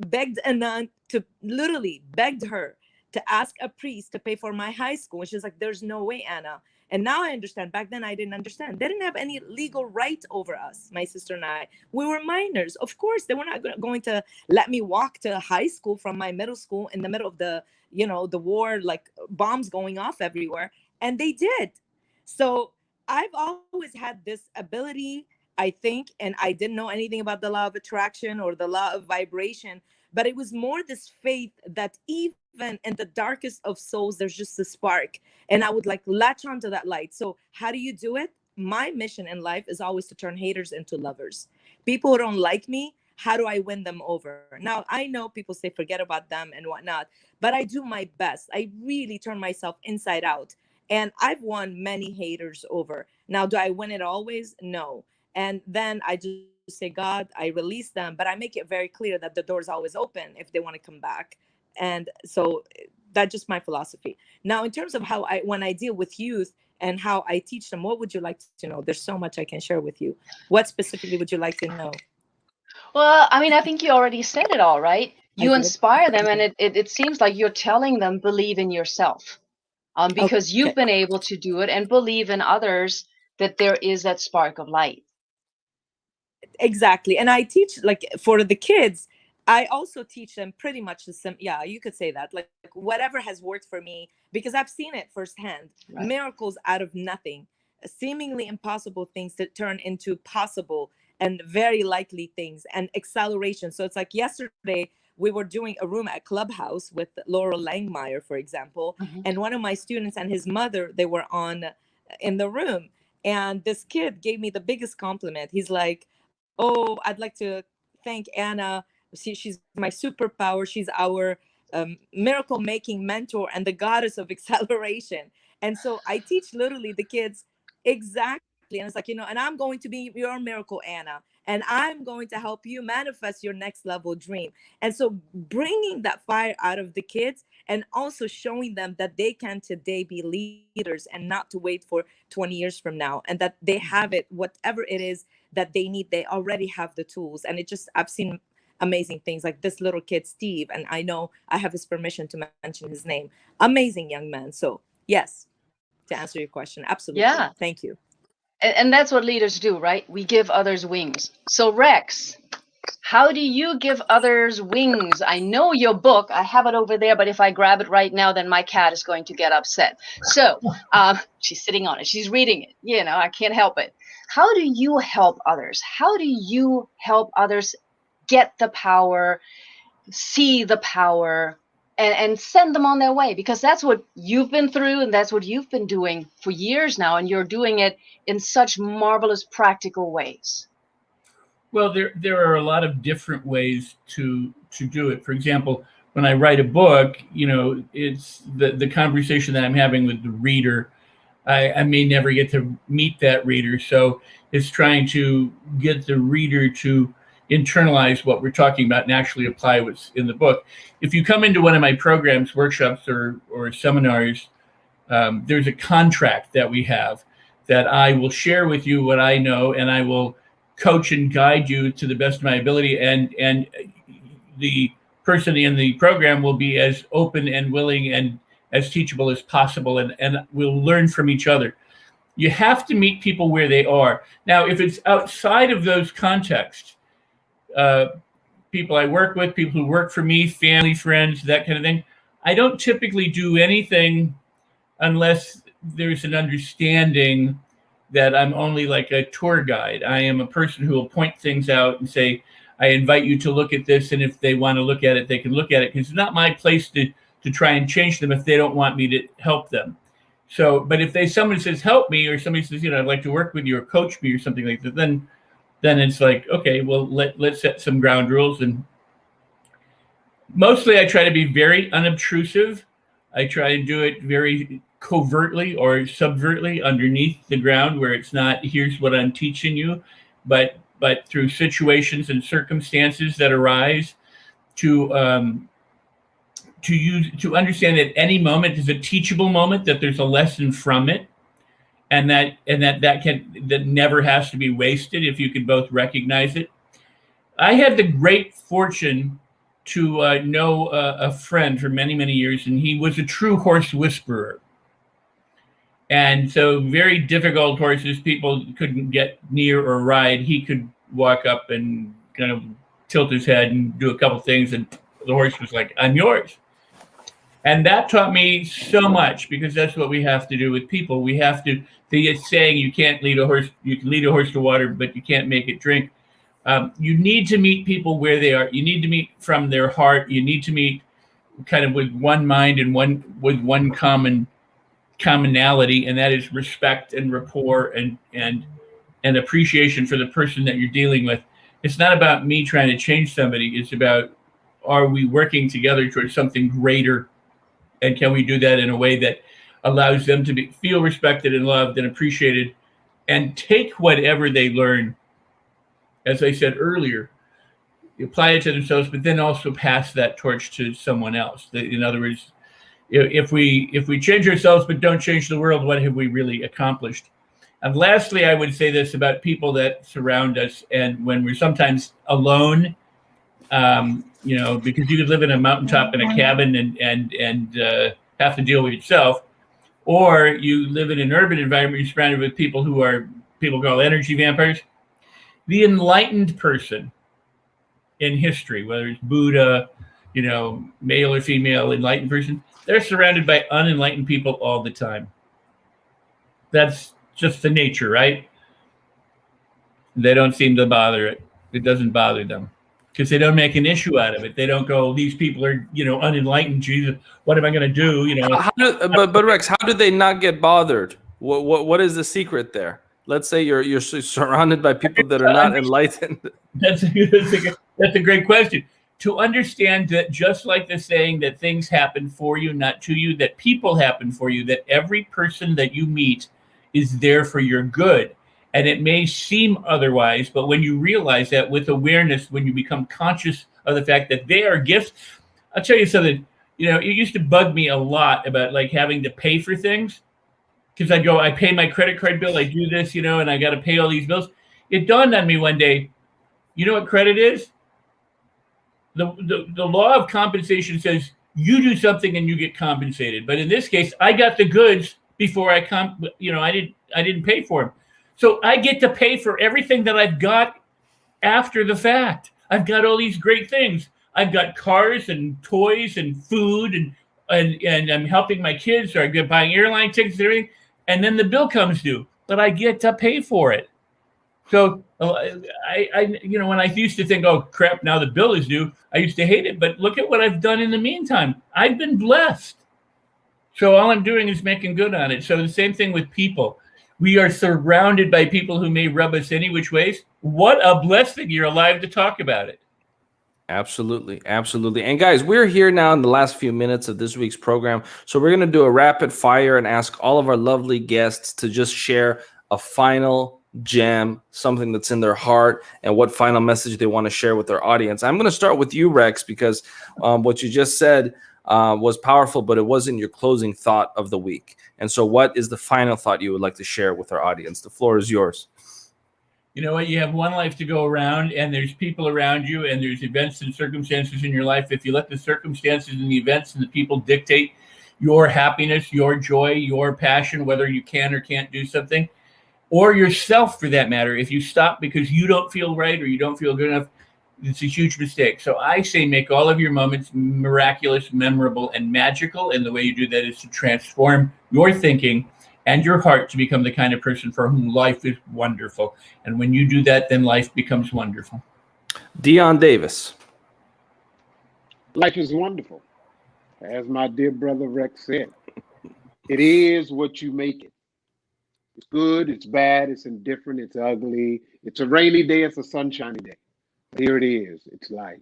begged a nun to, literally begged her to ask a priest to pay for my high school. And she's like, there's no way, Anna. And now I understand. Back then, I didn't understand. They didn't have any legal right over us, my sister and I. We were minors. Of course, they were not going to let me walk to high school from my middle school in the middle of the war, like bombs going off everywhere. And they did. So I've always had this ability, I think, and I didn't know anything about the law of attraction or the law of vibration, but it was more this faith that even in the darkest of souls, there's just a spark. And I would like latch onto that light. So how do you do it? My mission in life is always to turn haters into lovers. People who don't like me, how do I win them over? Now, I know people say forget about them and whatnot, but I do my best. I really turn myself inside out. And I've won many haters over. Now, do I win it always? No. And then I just say, God, I release them, but I make it very clear that the door is always open if they want to come back. And so that's just my philosophy. Now, in terms of when I deal with youth and how I teach them, what would you like to know? There's so much I can share with you. What specifically would you like to know? Well, I mean, I think you already said it all, right? I You did. inspire them, and it seems like you're telling them believe in yourself, because Okay. you've been able to do it, and believe in others that there is that spark of light. Exactly. And I teach, like, for the kids, I also teach them pretty much the same. Yeah, you could say that. Like, whatever has worked for me, because I've seen it firsthand. Right. Miracles out of nothing, seemingly impossible things that turn into possible and very likely things, and acceleration. So it's like yesterday, we were doing a room at Clubhouse with Laurel Langmeyer, for example, Mm-hmm. and one of my students and his mother, they were on in the room. And this kid gave me the biggest compliment. He's like, oh, I'd like to thank Anna. She's my superpower. She's our miracle making mentor and the goddess of acceleration. And so I teach literally the kids, Exactly. And it's like, and I'm going to be your miracle Anna, and I'm going to help you manifest your next level dream. And so bringing that fire out of the kids, and also showing them that they can today be leaders and not to wait for 20 years from now, and that they have it, whatever it is that they need, they already have the tools. And I've seen amazing things, like this little kid, Steve, and I know I have his permission to mention his name. Amazing young man. So yes, to answer your question, absolutely. Yeah. Thank you. And that's what leaders do, right? We give others wings. So Rex, how do you give others wings? I know your book. I have it over there, but if I grab it right now, then my cat is going to get upset. So she's sitting on it. She's reading it. I can't help it. How do you help others? How do you help others get the power, see the power, and send them on their way? Because that's what you've been through, and that's what you've been doing for years now, and you're doing it in such marvelous practical ways. Well, there are a lot of different ways to do it. For example, when I write a book, it's the conversation that I'm having with the reader. I may never get to meet that reader, so it's trying to get the reader to internalize what we're talking about and actually apply what's in the book. If you come into one of my programs, workshops, or seminars, there's a contract that we have that I will share with you what I know, and I will coach and guide you to the best of my ability. And the person in the program will be as open and willing and as teachable as possible, and we'll learn from each other. You have to meet people where they are. Now, if it's outside of those contexts, people I work with, people who work for me, family, friends, that kind of thing, I don't typically do anything unless there's an understanding that I'm only like a tour guide. I am a person who will point things out and say, I invite you to look at this, and if they want to look at it, they can look at it, because it's not my place to try and change them if they don't want me to help them. So, but if someone says, help me, or somebody says, I'd like to work with you or coach me or something like that, then it's like, okay, well, let's set some ground rules. And mostly I try to be very unobtrusive. I try to do it very covertly or subvertly underneath the ground, where it's not, here's what I'm teaching you, but through situations and circumstances that arise, to understand that any moment is a teachable moment, that there's a lesson from it, and that never has to be wasted if you can both recognize it. I had the great fortune to know a friend for many, many years, and he was a true horse whisperer. And so very difficult horses people couldn't get near or ride. He could walk up and kind of tilt his head and do a couple things, and the horse was like, I'm yours. And that taught me so much, because that's what we have to do with people. We have to, it's saying you can't lead a horse, you can lead a horse to water, but you can't make it drink. You need to meet people where they are. You need to meet from their heart. You need to meet kind of with one mind and with one commonality, and that is respect and rapport and appreciation for the person that you're dealing with. It's not about me trying to change somebody. It's about, are we working together towards something greater, and can we do that in a way that allows them to feel respected and loved and appreciated, and take whatever they learn, as I said earlier, apply it to themselves, but then also pass that torch to someone else. In other words, if we change ourselves but don't change the world, what have we really accomplished? And lastly, I would say this about people that surround us, and when we're sometimes alone, because you could live in a mountaintop in a cabin and have to deal with yourself, or you live in an urban environment, you're surrounded with people who people call energy vampires. The enlightened person in history, whether it's Buddha, male or female enlightened person, they're surrounded by unenlightened people all the time. That's just the nature, right? They don't seem to bother it. It doesn't bother them, because they don't make an issue out of it. They don't go, these people are, unenlightened. Jesus, what am I going to do? But Rex, how do they not get bothered? What is the secret there? Let's say you're surrounded by people that are not enlightened. That's a great question. To understand that, just like the saying that things happen for you, not to you, that people happen for you, that every person that you meet is there for your good. And it may seem otherwise, but when you realize that with awareness, when you become conscious of the fact that they are gifts, I'll tell you something, it used to bug me a lot about like having to pay for things. Because I pay my credit card bill, I do this, and I got to pay all these bills. It dawned on me one day, you know what credit is? The law of compensation says you do something and you get compensated. But in this case, I got the goods before I didn't pay for them. So I get to pay for everything that I've got after the fact. I've got all these great things. I've got cars and toys and food and I'm helping my kids, or I'm buying airline tickets and everything. And then the bill comes due, but I get to pay for it. So I when I used to think, oh crap, now the bill is due, I used to hate it. But look at what I've done in the meantime. I've been blessed. So all I'm doing is making good on it. So the same thing with people. We are surrounded by people who may rub us any which ways. What a blessing you're alive to talk about it. Absolutely. Absolutely. And guys, we're here now in the last few minutes of this week's program. So we're going to do a rapid fire and ask all of our lovely guests to just share a final gem, something that's in their heart, and what final message they want to share with their audience. I'm going to start with you, Rex, because what you just said was powerful, but it wasn't your closing thought of the week. And so what is the final thought you would like to share with our audience? The floor is yours. You know what? You have one life to go around, and there's people around you, and there's events and circumstances in your life. If you let the circumstances and the events and the people dictate your happiness, your joy, your passion, whether you can or can't do something, or yourself for that matter, if you stop because you don't feel right or you don't feel good enough, it's a huge mistake. So I say make all of your moments miraculous, memorable, and magical. And the way you do that is to transform your thinking and your heart to become the kind of person for whom life is wonderful. And when you do that, then life becomes wonderful. Dion Davis. Life is wonderful. As my dear brother Rex said, it is what you make it. It's good, it's bad, it's indifferent, it's ugly. It's a rainy day, it's a sunshiny day. Here it is, it's life.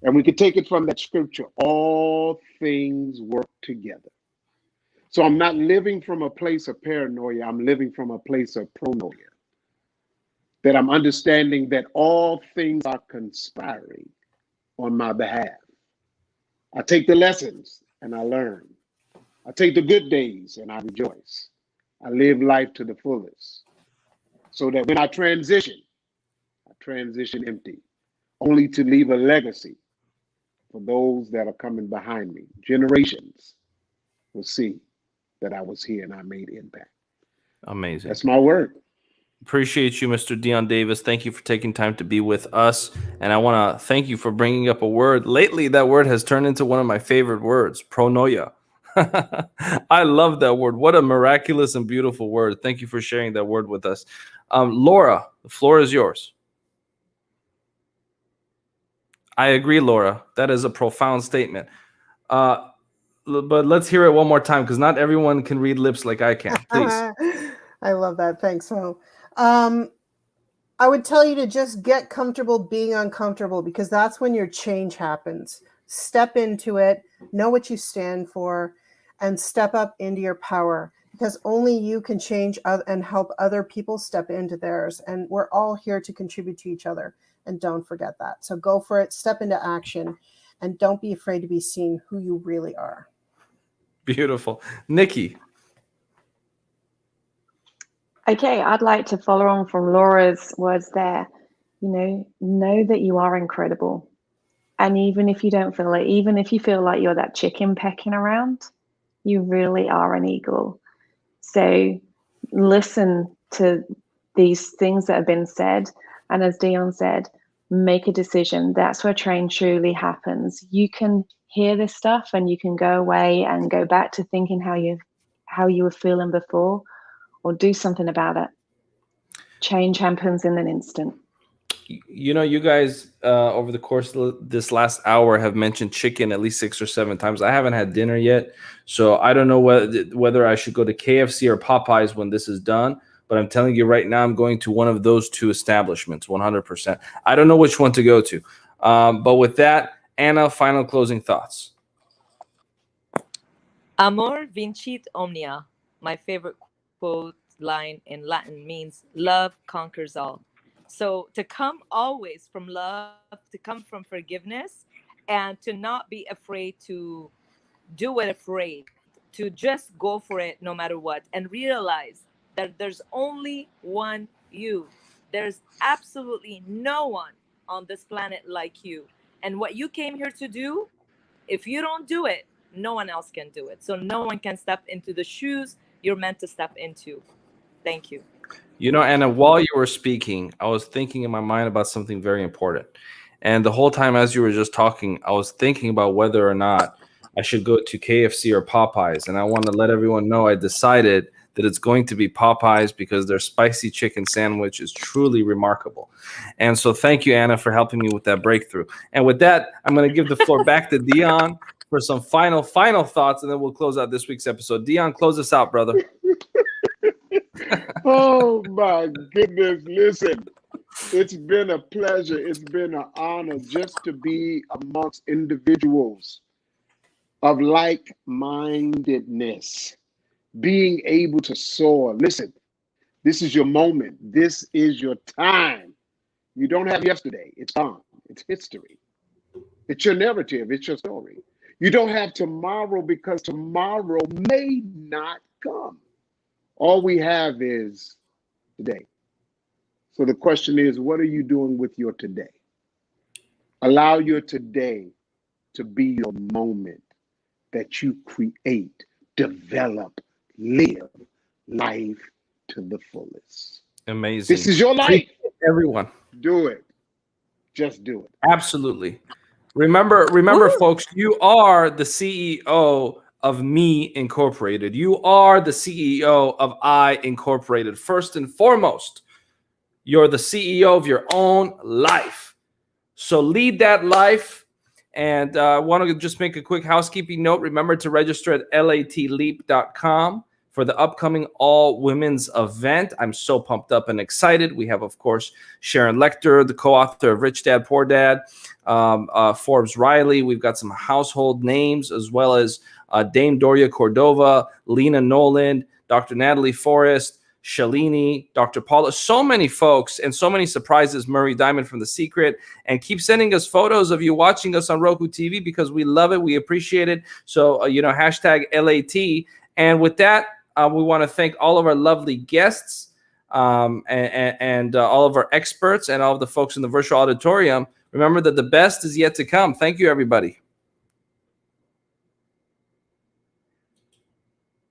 And we can take it from that scripture, all things work together. So I'm not living from a place of paranoia, I'm living from a place of pronoia. That I'm understanding that all things are conspiring on my behalf. I take the lessons and I learn. I take the good days and I rejoice. I live life to the fullest. So that when I transition empty, only to leave a legacy for those that are coming behind me. Generations will see that I was here and I made impact. Amazing. That's my word. Appreciate you, Mr. Dion Davis. Thank you for taking time to be with us. And I want to thank you for bringing up a word. Lately, that word has turned into one of my favorite words, pronoia. I love that word. What a miraculous and beautiful word. Thank you for sharing that word with us. Laura, the floor is yours. I agree, Laura. That is a profound statement. But let's hear it one more time because not everyone can read lips like I can. Please. I love that. Thanks. So, I would tell you to just get comfortable being uncomfortable because that's when your change happens. Step into it, know what you stand for, and step up into your power because only you can change and help other people step into theirs. And we're all here to contribute to each other. And don't forget that. So go for it, step into action, and don't be afraid to be seen who you really are. Beautiful. Nikki. Okay, I'd like to follow on from Laura's words there. Know that you are incredible. And even if you don't feel it, even if you feel like you're that chicken pecking around, you really are an eagle. So listen to these things that have been said. And as Dion said, make a decision. That's where change truly happens. You can hear this stuff and you can go away and go back to thinking how you were feeling before, or do something about it. Change happens in an instant. You guys over the course of this last hour have mentioned chicken at least 6 or 7 times. I haven't had dinner yet, so I don't know whether I should go to KFC or Popeyes when this is done. But I'm telling you right now, I'm going to one of those 2 establishments, 100%. I don't know which one to go to. But with that, Anna, final closing thoughts. Amor vincit omnia, my favorite quote line in Latin means love conquers all. So to come always from love, to come from forgiveness, and to not be afraid to do it afraid, to just go for it no matter what, and realize that there's only one you. There's absolutely no one on this planet like you. And what you came here to do, if you don't do it, no one else can do it. So no one can step into the shoes you're meant to step into. Thank you. You know, Anna, while you were speaking, I was thinking in my mind about something very important. And the whole time as you were just talking, I was thinking about whether or not I should go to KFC or Popeyes. And I want to let everyone know I decided that it's going to be Popeyes because their spicy chicken sandwich is truly remarkable. And so thank you, Anna, for helping me with that breakthrough. And with that, I'm going to give the floor back to Dion for some final thoughts, and then we'll close out this week's episode. Dion, close us out, brother. Oh my goodness. Listen, it's been a pleasure. It's been an honor just to be amongst individuals of like-mindedness, being able to soar. Listen, this is your moment. This is your time. You don't have yesterday. It's gone. It's history. It's your narrative. It's your story. You don't have tomorrow because tomorrow may not come. All we have is today. So the question is, what are you doing with your today? Allow your today to be your moment that you create, develop, live life to the fullest. Amazing. This is your life. Everyone. Do it. Just do it. Absolutely. Remember, folks, you are the CEO of Me Incorporated. You are the CEO of I Incorporated. First and foremost, you're the CEO of your own life. So lead that life. And I want to just make a quick housekeeping note. Remember to register at latleap.com for the upcoming all women's event. I'm so pumped up and excited. We have, of course, Sharon Lecter, the co-author of Rich Dad, Poor Dad, Forbes Riley. We've got some household names, as well as Dame Doria Cordova, Lena Noland, Dr. Natalie Forrest, Shalini, Dr. Paula, so many folks and so many surprises. Murray Diamond from The Secret, and keep sending us photos of you watching us on Roku TV because we love it. We appreciate it. So, hashtag LAT. And with that, we want to thank all of our lovely guests and all of our experts and all of the folks in the virtual auditorium. Remember that the best is yet to come. Thank you, everybody.